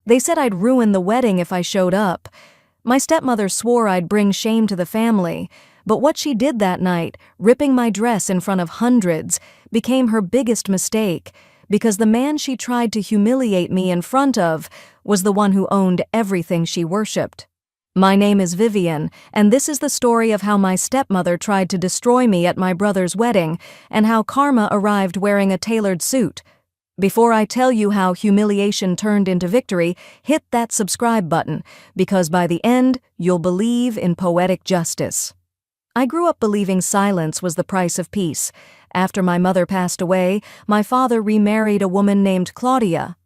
They said I'd ruin the wedding if I showed up. My stepmother swore I'd bring shame to the family, but what she did that night, ripping my dress in front of hundreds, became her biggest mistake, because the man she tried to humiliate me in front of was the one who owned everything she worshipped. My name is Vivian, and this is the story of how my stepmother tried to destroy me at my brother's wedding, and how karma arrived wearing a tailored suit. Before I tell you how humiliation turned into victory, hit that subscribe button, because by the end, you'll believe in poetic justice. I grew up believing silence was the price of peace. After my mother passed away, my father remarried a woman named Claudia,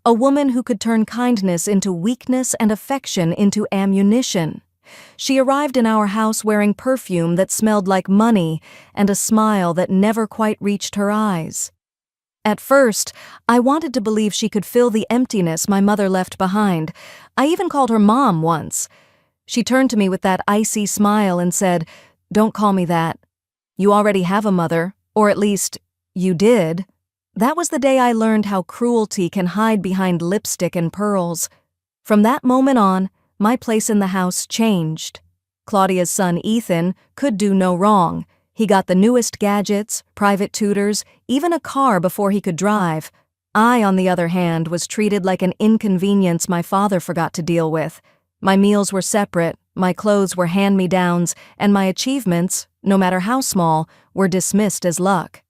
a woman who could turn kindness into weakness and affection into ammunition. She arrived in our house wearing perfume that smelled like money and a smile that never quite reached her eyes. At first, I wanted to believe she could fill the emptiness my mother left behind. I even called her Mom once. She turned to me with that icy smile and said, "Don't call me that. You already have a mother, or at least, you did." That was the day I learned how cruelty can hide behind lipstick and pearls. From that moment on, my place in the house changed. Claudia's son Ethan could do no wrong. He got the newest gadgets, private tutors, even a car before he could drive. I, on the other hand, was treated like an inconvenience my father forgot to deal with. My meals were separate, my clothes were hand-me-downs, and my achievements, no matter how small, were dismissed as luck.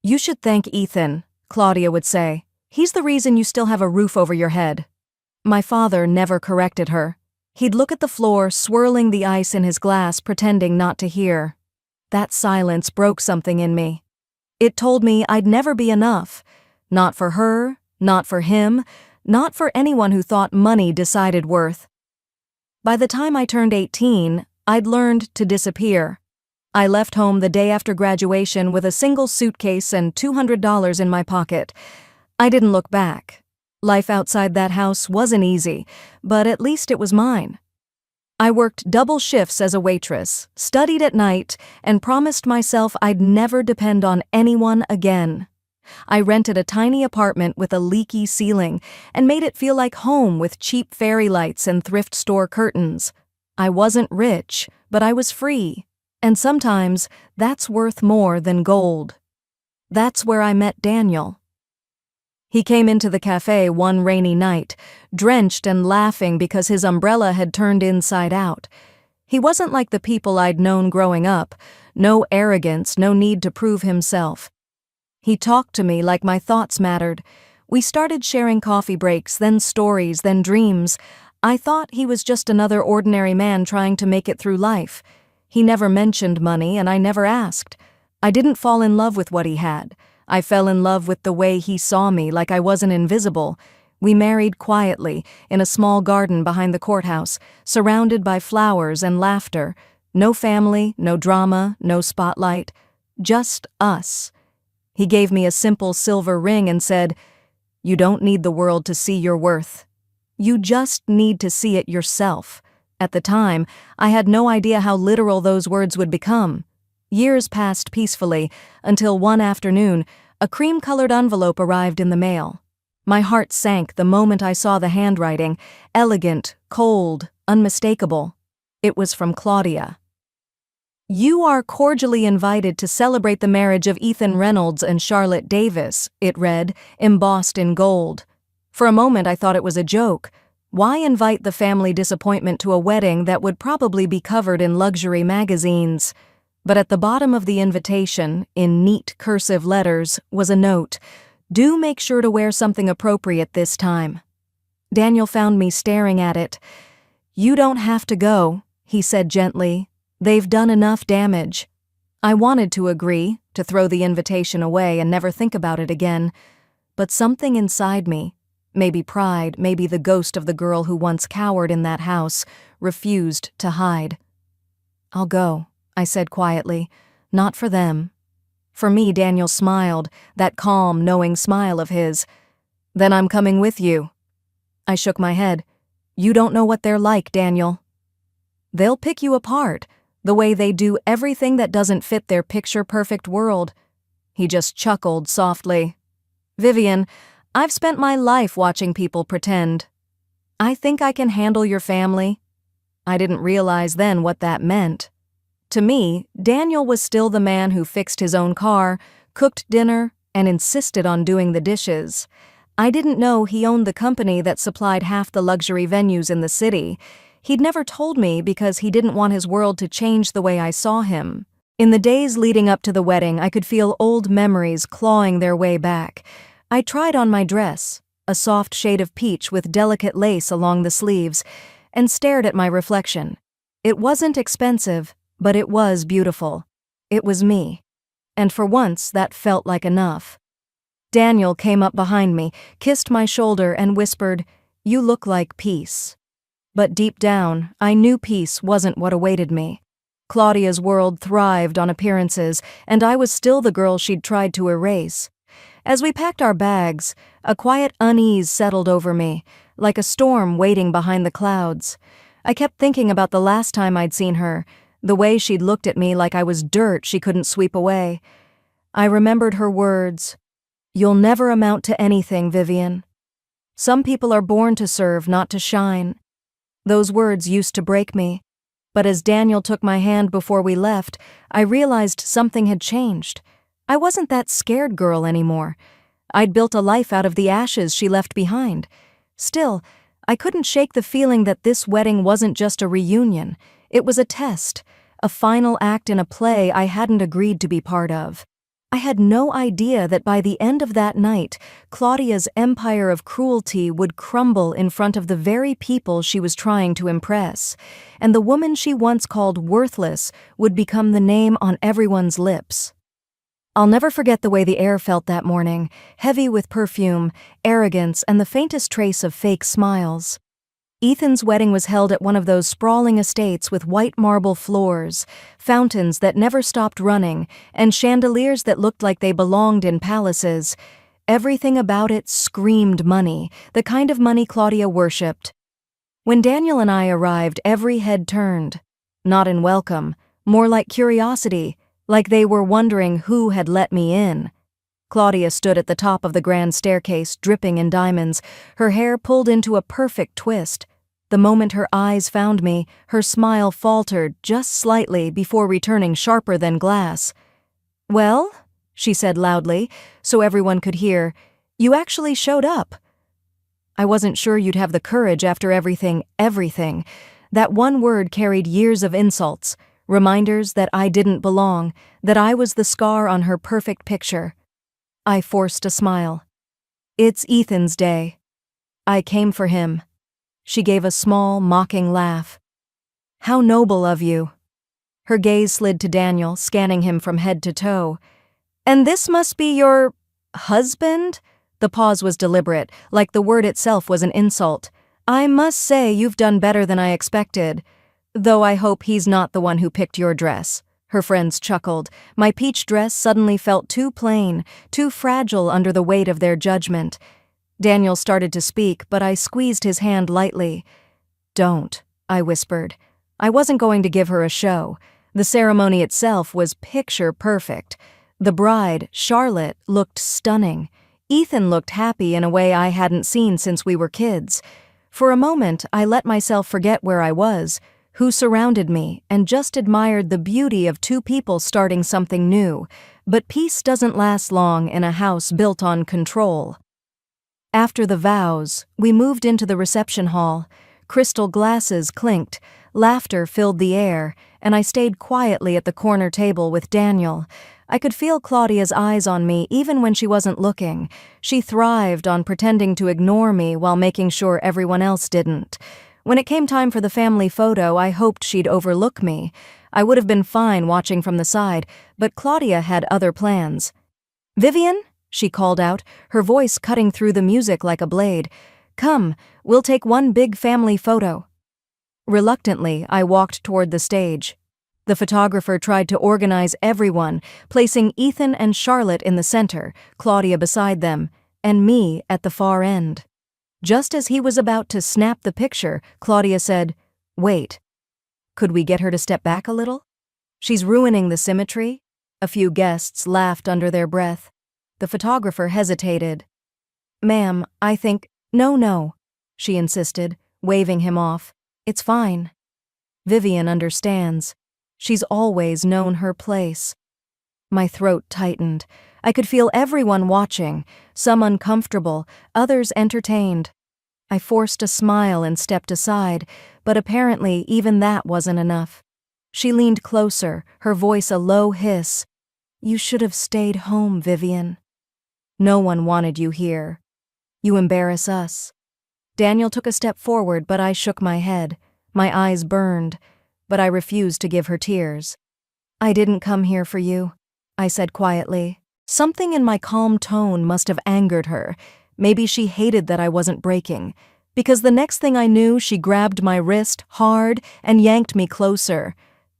"You should thank Ethan," Claudia would say. "He's the reason you still have a roof over your head." My father never corrected her. He'd look at the floor, swirling the ice in his glass, pretending not to hear. That silence broke something in me. It told me I'd never be enough. Not for her, not for him, not for anyone who thought money decided worth. By the time I turned 18, I'd learned to disappear. I left home the day after graduation with a single suitcase and $200 in my pocket. I didn't look back. Life outside that house wasn't easy, but at least it was mine. I worked double shifts as a waitress, studied at night, and promised myself I'd never depend on anyone again. I rented a tiny apartment with a leaky ceiling and made it feel like home with cheap fairy lights and thrift store curtains. I wasn't rich, but I was free. And sometimes, that's worth more than gold. That's where I met Daniel. He came into the cafe one rainy night, drenched and laughing because his umbrella had turned inside out. He wasn't like the people I'd known growing up. No arrogance, no need to prove himself. He talked to me like my thoughts mattered. We started sharing coffee breaks, then stories, then dreams. I thought he was just another ordinary man trying to make it through life. He never mentioned money, and I never asked. I didn't fall in love with what he had. I fell in love with the way he saw me, like I wasn't invisible. We married quietly, in a small garden behind the courthouse, surrounded by flowers and laughter. No family, no drama, no spotlight. Just us. He gave me a simple silver ring and said, "You don't need the world to see your worth. You just need to see it yourself." At the time, I had no idea how literal those words would become. Years passed peacefully, until one afternoon, a cream-colored envelope arrived in the mail. My heart sank the moment I saw the handwriting, elegant, cold, unmistakable. It was from Claudia. "You are cordially invited to celebrate the marriage of Ethan Reynolds and Charlotte Davis," it read, embossed in gold. For a moment I thought it was a joke. Why invite the family disappointment to a wedding that would probably be covered in luxury magazines? But at the bottom of the invitation, in neat cursive letters, was a note. "Do make sure to wear something appropriate this time." Daniel found me staring at it. "You don't have to go," he said gently. "They've done enough damage." I wanted to agree, to throw the invitation away and never think about it again. But something inside me, maybe pride, maybe the ghost of the girl who once cowered in that house, refused to hide. "I'll go," I said quietly. "Not for them." For me, Daniel smiled, that calm, knowing smile of his. "Then I'm coming with you." I shook my head. "You don't know what they're like, Daniel." "They'll pick you apart, the way they do everything that doesn't fit their picture-perfect world." He just chuckled softly. "Vivian, I've spent my life watching people pretend. I think I can handle your family." I didn't realize then what that meant. To me, Daniel was still the man who fixed his own car, cooked dinner, and insisted on doing the dishes. I didn't know he owned the company that supplied half the luxury venues in the city. He'd never told me because he didn't want his world to change the way I saw him. In the days leading up to the wedding, I could feel old memories clawing their way back. I tried on my dress, a soft shade of peach with delicate lace along the sleeves, and stared at my reflection. It wasn't expensive, but it was beautiful. It was me. And for once, that felt like enough. Daniel came up behind me, kissed my shoulder, and whispered, "You look like peace." But deep down, I knew peace wasn't what awaited me. Claudia's world thrived on appearances, and I was still the girl she'd tried to erase. As we packed our bags, a quiet unease settled over me, like a storm waiting behind the clouds. I kept thinking about the last time I'd seen her, the way she'd looked at me like I was dirt she couldn't sweep away. I remembered her words, "You'll never amount to anything, Vivian. Some people are born to serve, not to shine." Those words used to break me. But as Daniel took my hand before we left, I realized something had changed. I wasn't that scared girl anymore. I'd built a life out of the ashes she left behind. Still, I couldn't shake the feeling that this wedding wasn't just a reunion. It was a test, a final act in a play I hadn't agreed to be part of. I had no idea that by the end of that night, Claudia's empire of cruelty would crumble in front of the very people she was trying to impress, and the woman she once called worthless would become the name on everyone's lips. I'll never forget the way the air felt that morning, heavy with perfume, arrogance, and the faintest trace of fake smiles. Ethan's wedding was held at one of those sprawling estates with white marble floors, fountains that never stopped running, and chandeliers that looked like they belonged in palaces. Everything about it screamed money, the kind of money Claudia worshipped. When Daniel and I arrived, every head turned. Not in welcome, more like curiosity, like they were wondering who had let me in. Claudia stood at the top of the grand staircase, dripping in diamonds, her hair pulled into a perfect twist. The moment her eyes found me, her smile faltered just slightly before returning sharper than glass. "Well," she said loudly, so everyone could hear, "you actually showed up." I wasn't sure you'd have the courage after everything. That one word carried years of insults, reminders that I didn't belong, that I was the scar on her perfect picture. I forced a smile. "It's Ethan's day. I came for him." She gave a small, mocking laugh. "How noble of you." Her gaze slid to Daniel, scanning him from head to toe. "And this must be your husband?" The pause was deliberate, like the word itself was an insult. "I must say you've done better than I expected. Though I hope he's not the one who picked your dress." Her friends chuckled. My peach dress suddenly felt too plain, too fragile under the weight of their judgment. Daniel started to speak, but I squeezed his hand lightly. "Don't," I whispered. I wasn't going to give her a show. The ceremony itself was picture perfect. The bride, Charlotte, looked stunning. Ethan looked happy in a way I hadn't seen since we were kids. For a moment, I let myself forget where I was, who surrounded me, and just admired the beauty of two people starting something new. But peace doesn't last long in a house built on control. After the vows, we moved into the reception hall. Crystal glasses clinked, laughter filled the air, and I stayed quietly at the corner table with Daniel. I could feel Claudia's eyes on me even when she wasn't looking. She thrived on pretending to ignore me while making sure everyone else didn't. When it came time for the family photo, I hoped she'd overlook me. I would have been fine watching from the side, but Claudia had other plans. "Vivian?" she called out, her voice cutting through the music like a blade. "Come, we'll take one big family photo." Reluctantly, I walked toward the stage. The photographer tried to organize everyone, placing Ethan and Charlotte in the center, Claudia beside them, and me at the far end. Just as he was about to snap the picture, Claudia said, "Wait. Could we get her to step back a little? She's ruining the symmetry." A few guests laughed under their breath. The photographer hesitated. "Ma'am, I think—" No, she insisted. waving him off. "It's fine." Vivian understands. She's always known her place. My throat tightened. I could feel everyone watching, some uncomfortable, others entertained. I forced a smile and stepped aside, but apparently even that wasn't enough. She leaned closer, her voice a low hiss. "You should have stayed home, Vivian. No one wanted you here. You embarrass us." Daniel took a step forward, but I shook my head. My eyes burned, but I refused to give her tears. "I didn't come here for you," I said quietly. Something in my calm tone must have angered her. Maybe she hated that I wasn't breaking, because the next thing I knew, she grabbed my wrist hard and yanked me closer.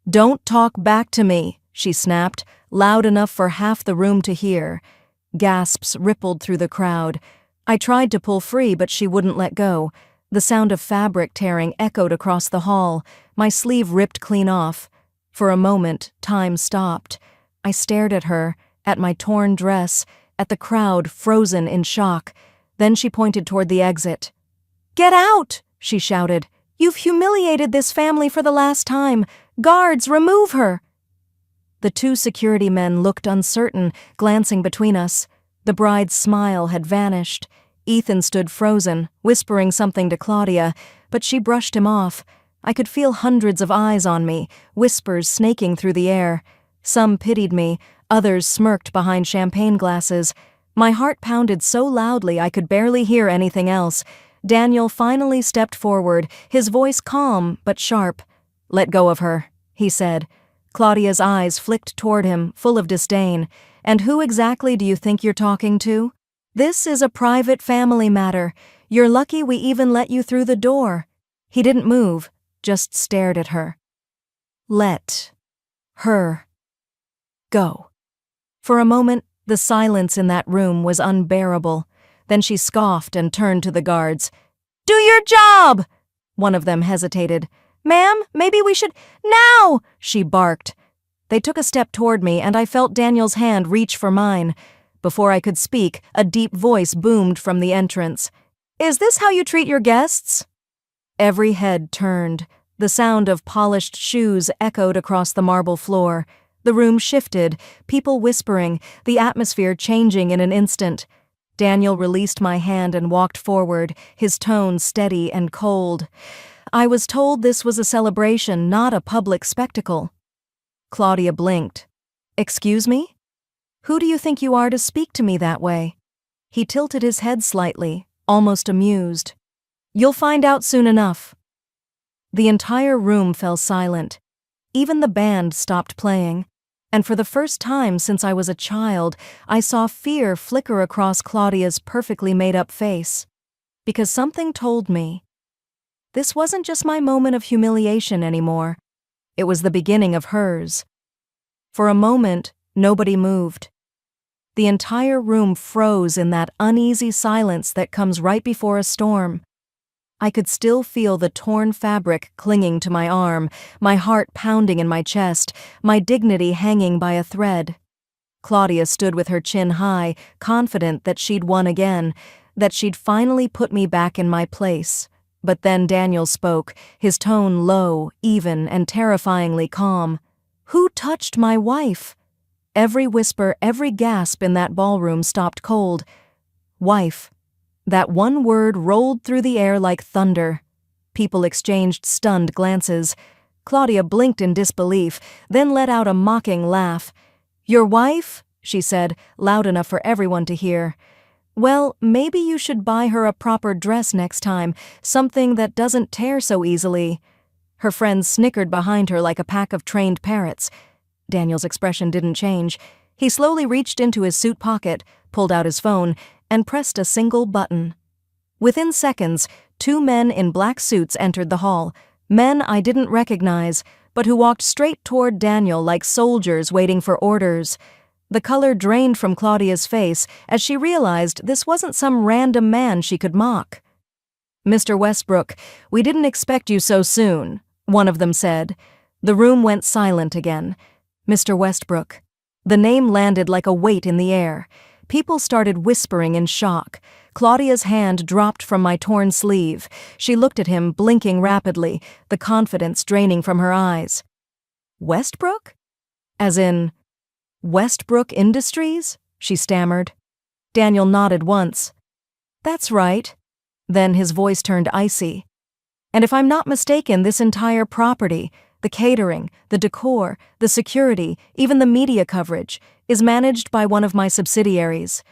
"Don't talk back to me," she snapped, loud enough for half the room to hear. Gasps rippled through the crowd. I tried to pull free, but she wouldn't let go. The sound of fabric tearing echoed across the hall. My sleeve ripped clean off. For a moment, time stopped. I stared at her, at my torn dress, at the crowd frozen in shock. Then she pointed toward the exit. "Get out!" she shouted. "You've humiliated this family for the last time. Guards, remove her!" The two security men looked uncertain, glancing between us. The bride's smile had vanished. Ethan stood frozen, whispering something to Claudia, but she brushed him off. I could feel hundreds of eyes on me, whispers snaking through the air. Some pitied me, others smirked behind champagne glasses. My heart pounded so loudly I could barely hear anything else. Daniel finally stepped forward, his voice calm but sharp. "Let go of her," he said. Claudia's eyes flicked toward him, full of disdain. "And who exactly do you think you're talking to? This is a private family matter. You're lucky we even let you through the door." He didn't move, just stared at her. "Let her go." For a moment, the silence in that room was unbearable. Then she scoffed and turned to the guards. "Do your job!" One of them hesitated. "Ma'am, maybe we should— Now!" she barked. They took a step toward me, and I felt Daniel's hand reach for mine. Before I could speak, a deep voice boomed from the entrance. "Is this how you treat your guests?" Every head turned. The sound of polished shoes echoed across the marble floor. The room shifted, people whispering, the atmosphere changing in an instant. Daniel released my hand and walked forward, his tone steady and cold. "I was told this was a celebration, not a public spectacle." Claudia blinked. "Excuse me? Who do you think you are to speak to me that way?" He tilted his head slightly, almost amused. "You'll find out soon enough." The entire room fell silent. Even the band stopped playing. And for the first time since I was a child, I saw fear flicker across Claudia's perfectly made-up face. Because something told me this wasn't just my moment of humiliation anymore. It was the beginning of hers. For a moment, nobody moved. The entire room froze in that uneasy silence that comes right before a storm. I could still feel the torn fabric clinging to my arm, my heart pounding in my chest, my dignity hanging by a thread. Claudia stood with her chin high, confident that she'd won again, that she'd finally put me back in my place. But then Daniel spoke, his tone low, even, and terrifyingly calm. "Who touched my wife?" Every whisper, every gasp in that ballroom stopped cold. Wife. That one word rolled through the air like thunder. People exchanged stunned glances. Claudia blinked in disbelief, then let out a mocking laugh. "Your wife?" she said, loud enough for everyone to hear. "Well, maybe you should buy her a proper dress next time, something that doesn't tear so easily." Her friends snickered behind her like a pack of trained parrots. Daniel's expression didn't change. He slowly reached into his suit pocket, pulled out his phone, and pressed a single button. Within seconds, 2 men in black suits entered the hall, men I didn't recognize, but who walked straight toward Daniel like soldiers waiting for orders. The color drained from Claudia's face as she realized this wasn't some random man she could mock. "Mr. Westbrook, we didn't expect you so soon," one of them said. The room went silent again. Mr. Westbrook. The name landed like a weight in the air. People started whispering in shock. Claudia's hand dropped from my torn sleeve. She looked at him, blinking rapidly, the confidence draining from her eyes. Westbrook? As in, Westbrook Industries? She stammered. Daniel nodded once. That's right. Then his voice turned icy. And if I'm not mistaken, this entire property, the catering, the decor, the security, even the media coverage, is managed by one of my subsidiaries.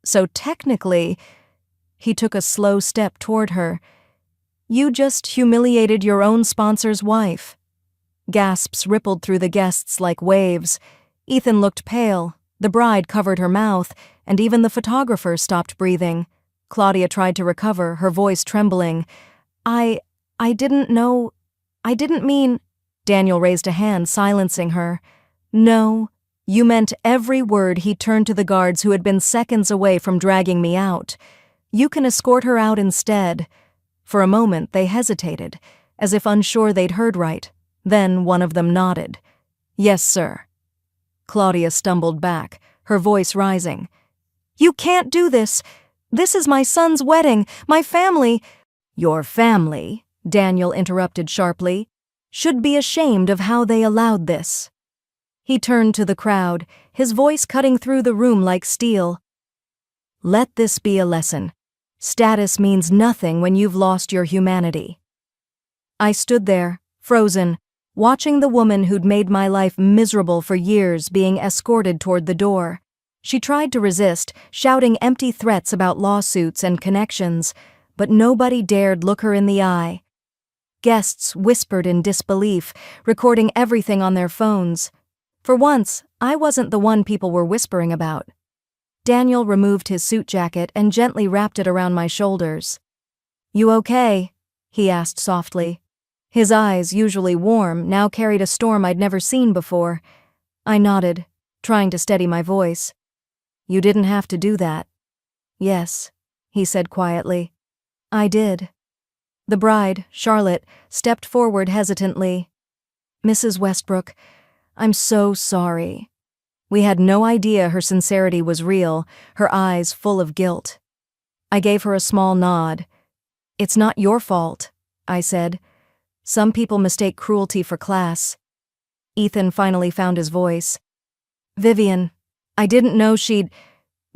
So technically, he took a slow step toward her. You just humiliated your own sponsor's wife. Gasps rippled through the guests like waves. Ethan looked pale, the bride covered her mouth, and even the photographer stopped breathing. Claudia tried to recover, her voice trembling. I didn't know. I didn't mean. Daniel raised a hand, silencing her. No, you meant every word. He turned to the guards who had been seconds away from dragging me out. You can escort her out instead. For a moment they hesitated, as if unsure they'd heard right. Then one of them nodded. Yes, sir. Claudia stumbled back, her voice rising. You can't do this. This is my son's wedding, my family. Your family, Daniel interrupted sharply, should be ashamed of how they allowed this. He turned to the crowd, his voice cutting through the room like steel. Let this be a lesson. Status means nothing when you've lost your humanity. I stood there, frozen, watching the woman who'd made my life miserable for years being escorted toward the door. She tried to resist, shouting empty threats about lawsuits and connections, but nobody dared look her in the eye. Guests whispered in disbelief, recording everything on their phones. For once, I wasn't the one people were whispering about. Daniel removed his suit jacket and gently wrapped it around my shoulders. You okay? He asked softly. His eyes, usually warm, now carried a storm I'd never seen before. I nodded, trying to steady my voice. You didn't have to do that. Yes, he said quietly. I did. The bride, Charlotte, stepped forward hesitantly. Mrs. Westbrook, I'm so sorry. We had no idea her sincerity was real, her eyes full of guilt. I gave her a small nod. It's not your fault, I said. Some people mistake cruelty for class. Ethan finally found his voice. Vivian, I didn't know she'd.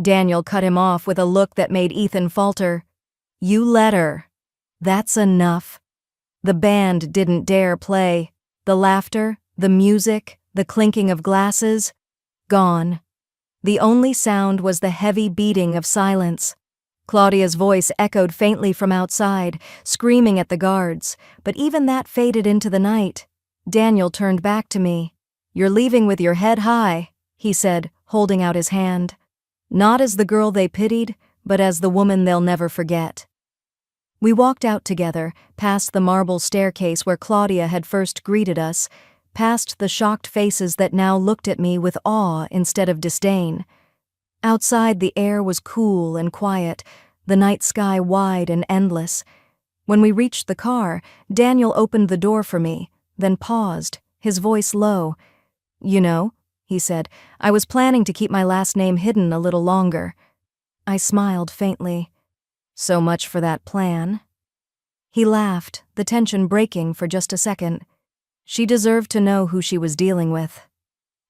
Daniel cut him off with a look that made Ethan falter. You let her. That's enough. The band didn't dare play. The laughter, the music, the clinking of glasses, gone. The only sound was the heavy beating of silence. Claudia's voice echoed faintly from outside, screaming at the guards, but even that faded into the night. Daniel turned back to me. You're leaving with your head high, he said, holding out his hand. Not as the girl they pitied, but as the woman they'll never forget. We walked out together, past the marble staircase where Claudia had first greeted us, past the shocked faces that now looked at me with awe instead of disdain. Outside the air was cool and quiet, the night sky wide and endless. When we reached the car, Daniel opened the door for me, then paused, his voice low. You know, he said, I was planning to keep my last name hidden a little longer. I smiled faintly. So much for that plan. He laughed, the tension breaking for just a second. She deserved to know who she was dealing with.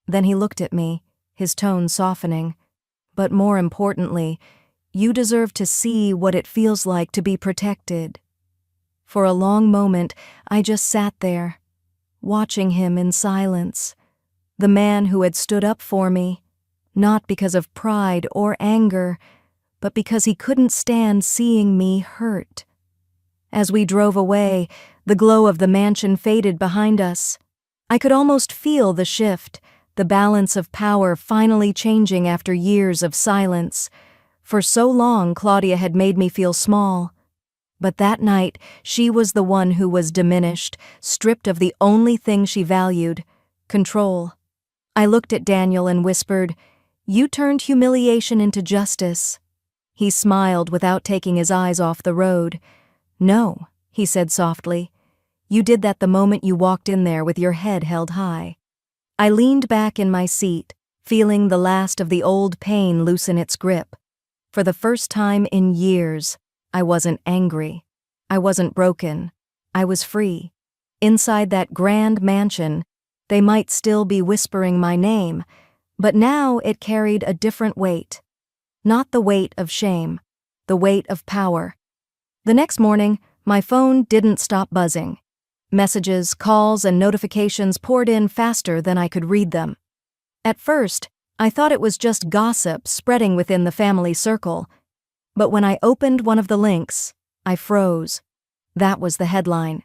Then he looked at me, his tone softening. But more importantly, you deserve to see what it feels like to be protected. For a long moment, I just sat there, watching him in silence. The man who had stood up for me, not because of pride or anger, but because he couldn't stand seeing me hurt. As we drove away, the glow of the mansion faded behind us. I could almost feel the shift, the balance of power finally changing after years of silence. For so long, Claudia had made me feel small. But that night, she was the one who was diminished, stripped of the only thing she valued, control. I looked at Daniel and whispered, You turned humiliation into justice. He smiled without taking his eyes off the road. No, he said softly. You did that the moment you walked in there with your head held high. I leaned back in my seat, feeling the last of the old pain loosen its grip. For the first time in years, I wasn't angry. I wasn't broken. I was free. Inside that grand mansion, they might still be whispering my name, but now it carried a different weight. Not the weight of shame, the weight of power. The next morning, my phone didn't stop buzzing. Messages, calls, and notifications poured in faster than I could read them. At first, I thought it was just gossip spreading within the family circle. But when I opened one of the links, I froze. That was the headline.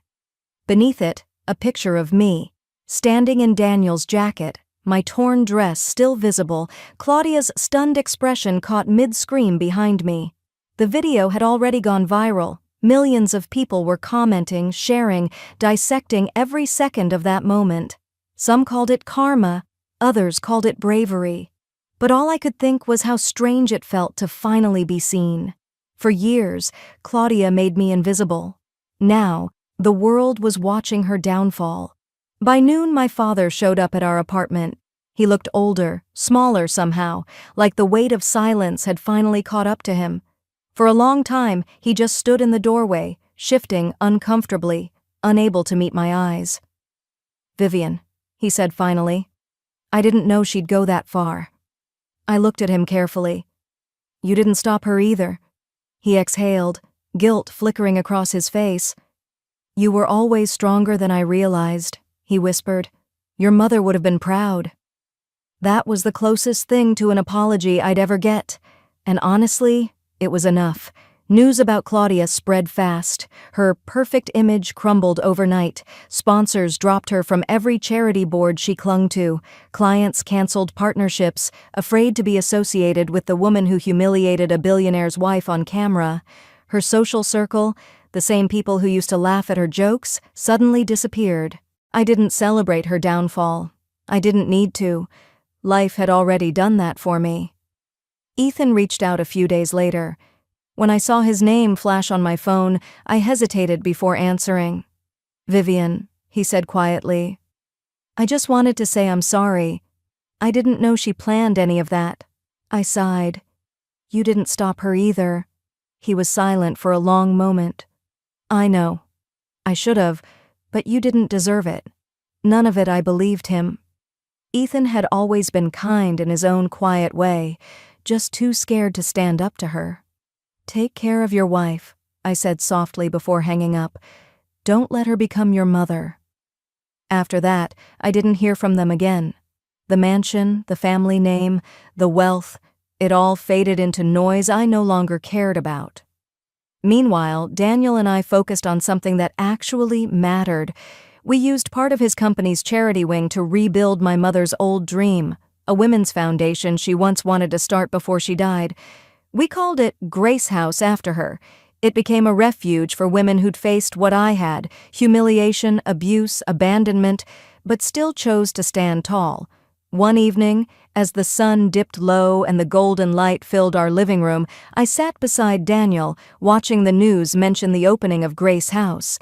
Beneath it, a picture of me, standing in Daniel's jacket, my torn dress still visible. Claudia's stunned expression caught mid-scream behind me. The video had already gone viral. Millions of people were commenting, sharing, dissecting every second of that moment. Some called it karma, others called it bravery. But all I could think was how strange it felt to finally be seen. For years, Claudia made me invisible. Now, the world was watching her downfall. By noon, my father showed up at our apartment. He looked older, smaller somehow, like the weight of silence had finally caught up to him. For a long time, he just stood in the doorway, shifting uncomfortably, unable to meet my eyes. "Vivian," he said finally. "I didn't know she'd go that far." I looked at him carefully. "You didn't stop her either." He exhaled, guilt flickering across his face. "You were always stronger than I realized," he whispered. "Your mother would have been proud." That was the closest thing to an apology I'd ever get, and honestly, it was enough. News about Claudia spread fast. Her perfect image crumbled overnight. Sponsors dropped her from every charity board she clung to. Clients canceled partnerships, afraid to be associated with the woman who humiliated a billionaire's wife on camera. Her social circle, the same people who used to laugh at her jokes, suddenly disappeared. I didn't celebrate her downfall. I didn't need to. Life had already done that for me. Ethan reached out a few days later. When I saw his name flash on my phone, I hesitated before answering. "Vivian," he said quietly. "I just wanted to say I'm sorry. I didn't know she planned any of that." I sighed. "You didn't stop her either." He was silent for a long moment. "I know. I should have, but you didn't deserve it." None of it I believed him. Ethan had always been kind in his own quiet way, just too scared to stand up to her. "Take care of your wife," I said softly before hanging up. "Don't let her become your mother." After that, I didn't hear from them again. The mansion, the family name, the wealth, it all faded into noise I no longer cared about. Meanwhile, Daniel and I focused on something that actually mattered. We used part of his company's charity wing to rebuild my mother's old dream, a women's foundation she once wanted to start before she died. We called it Grace House after her. It became a refuge for women who'd faced what I had, humiliation, abuse, abandonment, but still chose to stand tall. One evening, as the sun dipped low and the golden light filled our living room, I sat beside Daniel, watching the news mention the opening of Grace House.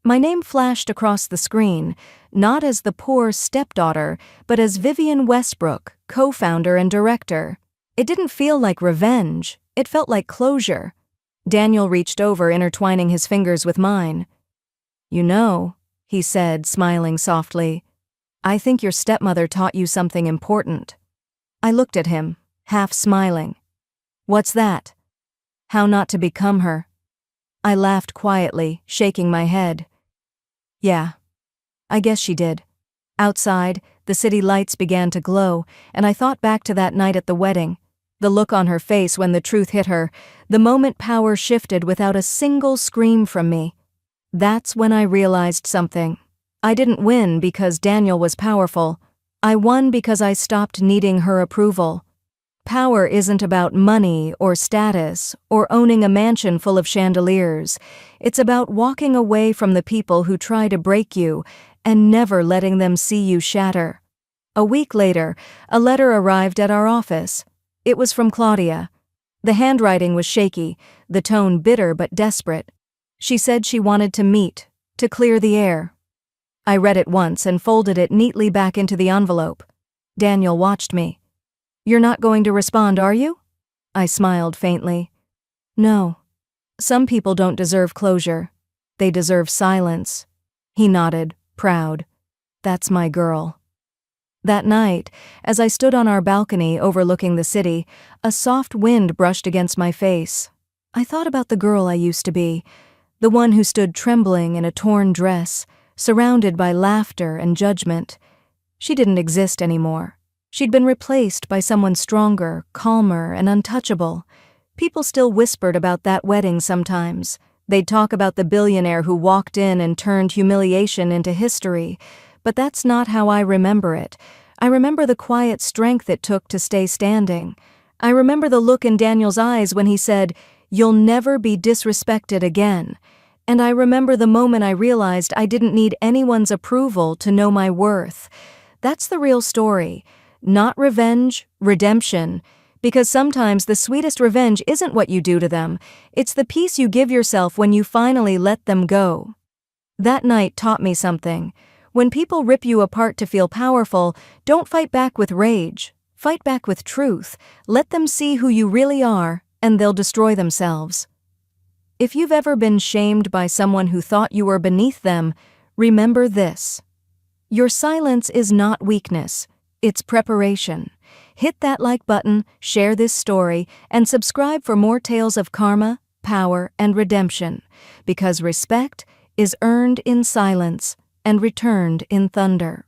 My name flashed across the screen, not as the poor stepdaughter, but as Vivian Westbrook, co-founder and director. It didn't feel like revenge, it felt like closure. Daniel reached over, intertwining his fingers with mine. "You know," he said, smiling softly, "I think your stepmother taught you something important." I looked at him, half smiling. "What's that?" "How not to become her." I laughed quietly, shaking my head. "Yeah, I guess she did." Outside, the city lights began to glow, and I thought back to that night at the wedding. The look on her face when the truth hit her, the moment power shifted without a single scream from me. That's when I realized something. I didn't win because Daniel was powerful. I won because I stopped needing her approval. Power isn't about money or status or owning a mansion full of chandeliers. It's about walking away from the people who try to break you and never letting them see you shatter. A week later, a letter arrived at our office. It was from Claudia. The handwriting was shaky, the tone bitter but desperate. She said she wanted to meet, to clear the air. I read it once and folded it neatly back into the envelope. Daniel watched me. You're not going to respond, are you? I smiled faintly. No. Some people don't deserve closure. They deserve silence. He nodded, proud. That's my girl. That night, as I stood on our balcony overlooking the city, a soft wind brushed against my face. I thought about the girl I used to be, the one who stood trembling in a torn dress, surrounded by laughter and judgment. She didn't exist anymore. She'd been replaced by someone stronger, calmer, and untouchable. People still whispered about that wedding sometimes. They'd talk about the billionaire who walked in and turned humiliation into history. But that's not how I remember it. I remember the quiet strength it took to stay standing. I remember the look in Daniel's eyes when he said, "You'll never be disrespected again." And I remember the moment I realized I didn't need anyone's approval to know my worth. That's the real story. Not revenge, redemption. Because sometimes the sweetest revenge isn't what you do to them. It's the peace you give yourself when you finally let them go. That night taught me something. When people rip you apart to feel powerful, don't fight back with rage. Fight back with truth. Let them see who you really are, and they'll destroy themselves. If you've ever been shamed by someone who thought you were beneath them, remember this. Your silence is not weakness. It's preparation. Hit that like button, share this story, and subscribe for more tales of karma, power, and redemption. Because respect is earned in silence and returned in thunder.